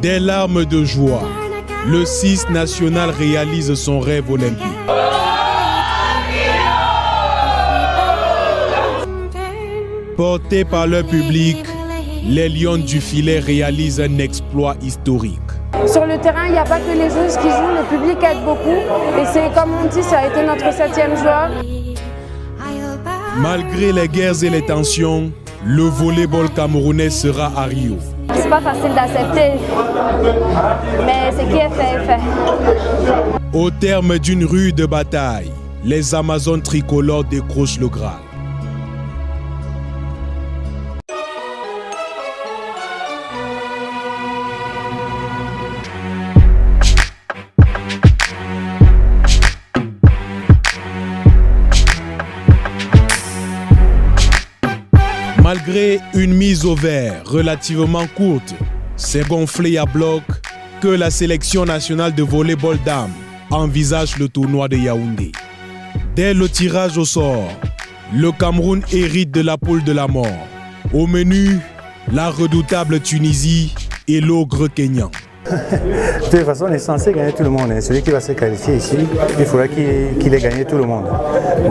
Des larmes de joie, le 6 national réalise son rêve olympique. Portés par leur public, les Lions du filet réalisent un exploit historique. Sur le terrain, il n'y a pas que les joueuses qui jouent, le public aide beaucoup. Et c'est comme on dit, ça a été notre 7e joueur. Malgré les guerres et les tensions, le volleyball camerounais sera à Rio. C'est pas facile d'accepter, mais ce qui est fait est fait. Au terme d'une rude bataille, les Amazones tricolores décrochent le Graal. Malgré une mise au vert relativement courte, c'est gonflé à bloc que la sélection nationale de volleyball dames envisage le tournoi de Yaoundé. Dès le tirage au sort, le Cameroun hérite de la poule de la mort. Au menu, la redoutable Tunisie et l'ogre kényan. De toute façon, on est censé gagner tout le monde. Celui qui va se qualifier ici, il faudra qu'il ait gagné tout le monde.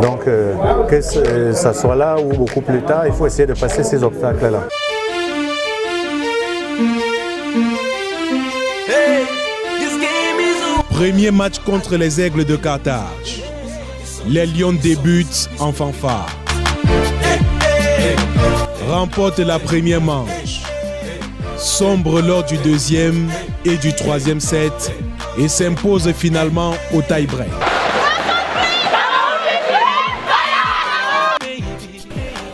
Donc, que ça soit là ou beaucoup plus tard, il faut essayer de passer ces obstacles-là. Premier match contre les Aigles de Carthage. Les Lions débutent en fanfare. Remportent la première manche. Sombre lors du deuxième et du troisième set et s'impose finalement au tie-break.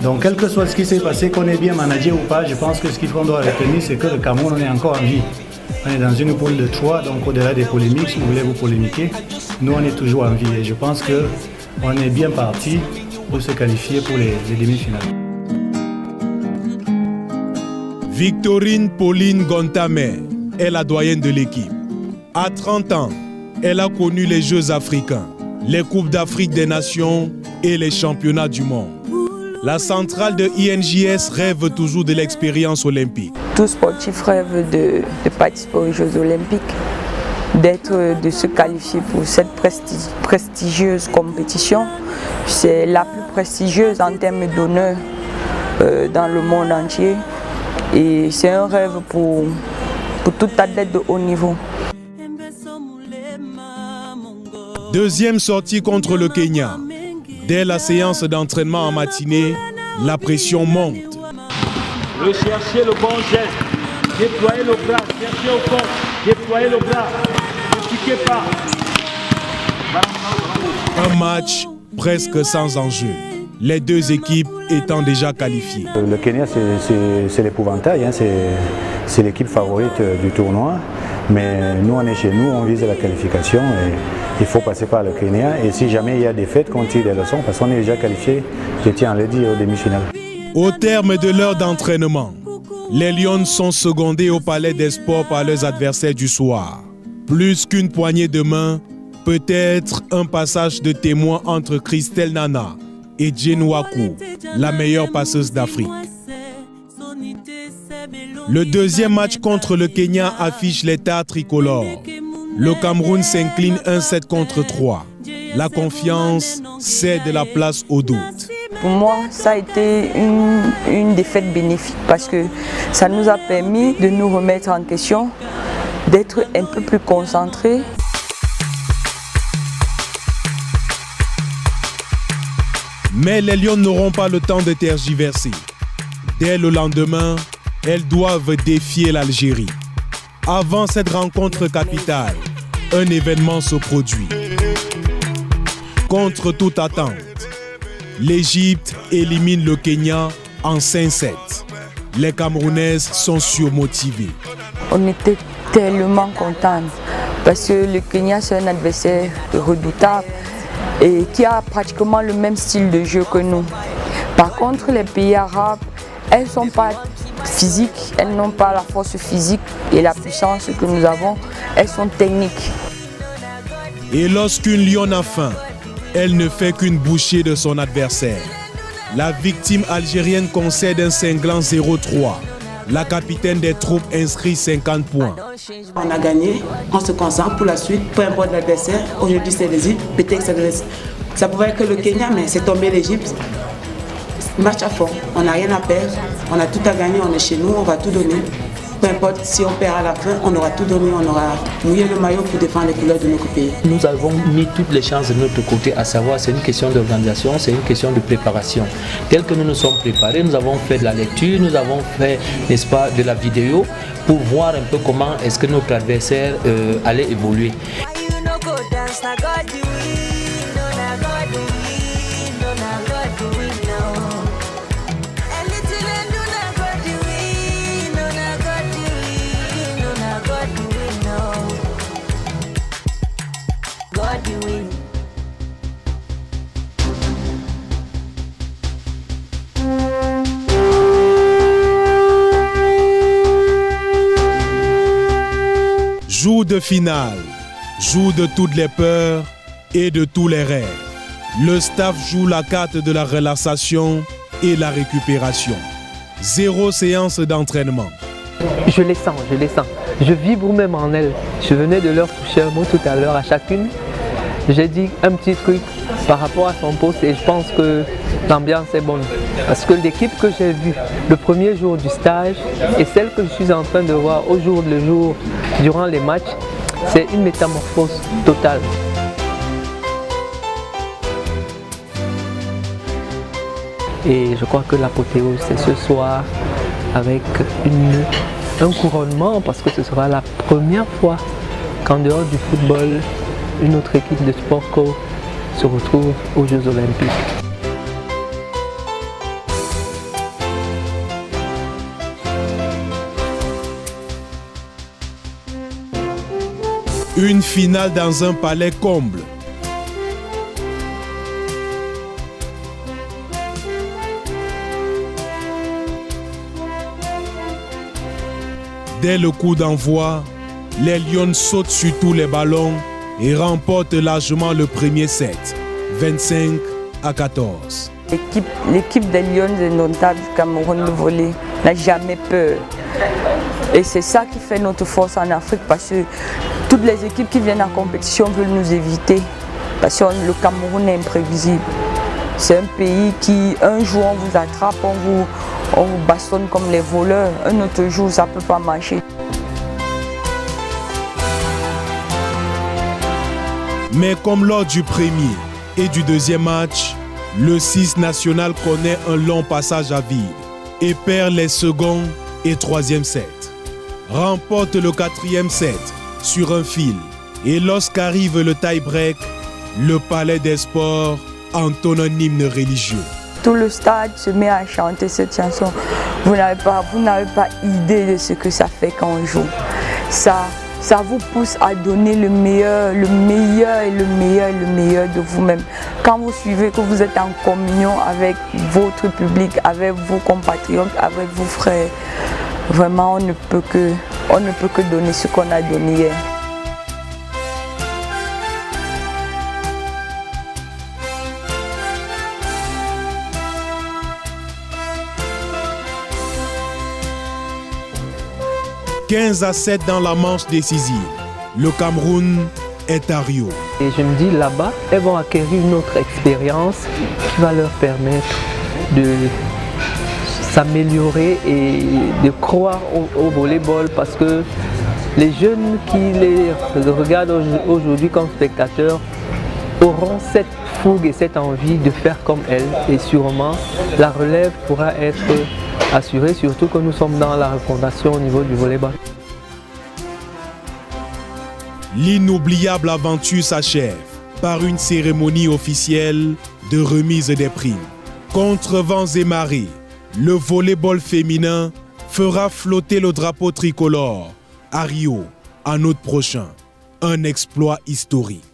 Donc, quel que soit ce qui s'est passé, qu'on ait bien managé ou pas, je pense que ce qu'on doit retenir, c'est que le Cameroun, on est encore en vie. On est dans une poule de 3, donc au-delà des polémiques, si vous voulez vous polémiquer, nous, on est toujours en vie. Et je pense qu'on est bien parti pour se qualifier pour les demi-finales. Victorine Pauline Gontamé est la doyenne de l'équipe. À 30 ans, elle a connu les Jeux africains, les Coupes d'Afrique des Nations et les championnats du monde. La centrale de INJS rêve toujours de l'expérience olympique. Tout sportif rêve de participer aux Jeux olympiques, de se qualifier pour cette prestigieuse compétition. C'est la plus prestigieuse en termes d'honneur dans le monde entier. Et c'est un rêve pour tout athlète de haut niveau. Deuxième sortie contre le Kenya. Dès la séance d'entraînement en matinée, la pression monte. Recherchez le bon geste, déployez le bras, cherchez au fond, déployez le bras, ne piquez pas. Un match presque sans enjeu, les deux équipes étant déjà qualifiées. Le Kenya, c'est l'épouvantail, hein, c'est l'équipe favorite du tournoi. Mais nous, on est chez nous, on vise la qualification et il faut passer par le Kenya. Et si jamais il y a des défaite, qu'on tire des leçons parce qu'on est déjà qualifié, je tiens à le dire, aux demi-finales. Au terme de l'heure d'entraînement, les Lions sont secondés au Palais des Sports par leurs adversaires du soir. Plus qu'une poignée de main, peut-être un passage de témoin entre Christelle Nana et Jane Waku, la meilleure passeuse d'Afrique. Le deuxième match contre le Kenya affiche l'état tricolore. Le Cameroun s'incline 1-7 contre 3. La confiance cède la place au doute. Pour moi, ça a été une défaite bénéfique parce que ça nous a permis de nous remettre en question, d'être un peu plus concentrés. Mais les Lions n'auront pas le temps de tergiverser. Dès le lendemain, elles doivent défier l'Algérie. Avant cette rencontre capitale, un événement se produit. Contre toute attente, l'Égypte élimine le Kenya en 5-7. Les Camerounaises sont surmotivées. On était tellement contents parce que le Kenya, c'est un adversaire redoutable et qui a pratiquement le même style de jeu que nous. Par contre, les pays arabes, elles ne sont pas physiques, elles n'ont pas la force physique et la puissance que nous avons, elles sont techniques. Et lorsqu'une lionne a faim, elle ne fait qu'une bouchée de son adversaire. La victime algérienne concède un cinglant 0-3. La capitaine des troupes inscrit 50 points. On a gagné, on se concentre pour la suite, peu importe l'adversaire. Aujourd'hui c'est l'Égypte, peut-être que ça pouvait être que le Kenya, mais c'est tombé l'Égypte. Match à fond, on n'a rien à perdre, on a tout à gagner, on est chez nous, on va tout donner. Peu importe si on perd à la fin, on aura tout donné, on aura mouillé le maillot pour défendre les couleurs de notre pays. Nous avons mis toutes les chances de notre côté, à savoir c'est une question d'organisation, c'est une question de préparation. Tel que nous nous sommes préparés, nous avons fait de la lecture, nous avons fait, n'est-ce pas, de la vidéo pour voir un peu comment est-ce que notre adversaire allait évoluer. Jour de finale, jour de toutes les peurs et de tous les rêves. Le staff joue la carte de la relaxation et la récupération. 0 séance d'entraînement. Je les sens, je les sens. Je vibre même en elles. Je venais de leur toucher un mot tout à l'heure à chacune. J'ai dit un petit truc par rapport à son poste et je pense que l'ambiance est bonne. Parce que l'équipe que j'ai vue le premier jour du stage et celle que je suis en train de voir au jour le jour durant les matchs, c'est une métamorphose totale. Et je crois que l'apothéose, c'est ce soir avec un couronnement parce que ce sera la première fois qu'en dehors du football, une autre équipe de sport co se retrouve aux Jeux Olympiques. Une finale dans un palais comble. Dès le coup d'envoi, les Lions sautent sur tous les ballons et remportent largement le premier set, 25-14. L'équipe des Lions indomptables du Cameroun de volley n'a jamais peur. Et c'est ça qui fait notre force en Afrique parce que toutes les équipes qui viennent en compétition veulent nous éviter. Parce que le Cameroun est imprévisible. C'est un pays qui, un jour on vous attrape, on vous bastonne comme les voleurs. Un autre jour, ça ne peut pas marcher. Mais comme lors du premier et du deuxième match, le 6 national connaît un long passage à vide et perd les second et troisième sets. Remporte le quatrième set sur un fil et lorsqu'arrive le tie-break, le palais des sports entonne un hymne religieux. Tout le stade se met à chanter cette chanson. Vous n'avez pas idée de ce que ça fait quand on joue. Ça vous pousse à donner le meilleur et le meilleur de vous-même. Quand vous suivez que vous êtes en communion avec votre public, avec vos compatriotes, avec vos frères, vraiment on ne peut que donner ce qu'on a donné hier. « 15-7 dans la manche décisive. Le Cameroun est à Rio. » Et je me dis là-bas, elles vont acquérir une autre expérience qui va leur permettre de s'améliorer et de croire au volleyball parce que les jeunes qui les regardent aujourd'hui comme spectateurs auront cette fougue et cette envie de faire comme elles et sûrement la relève pourra être assurée, surtout que nous sommes dans la refondation au niveau du volleyball. L'inoubliable aventure s'achève par une cérémonie officielle de remise des primes. Contre vents et marées, le volleyball féminin fera flotter le drapeau tricolore à Rio en août prochain. Un exploit historique.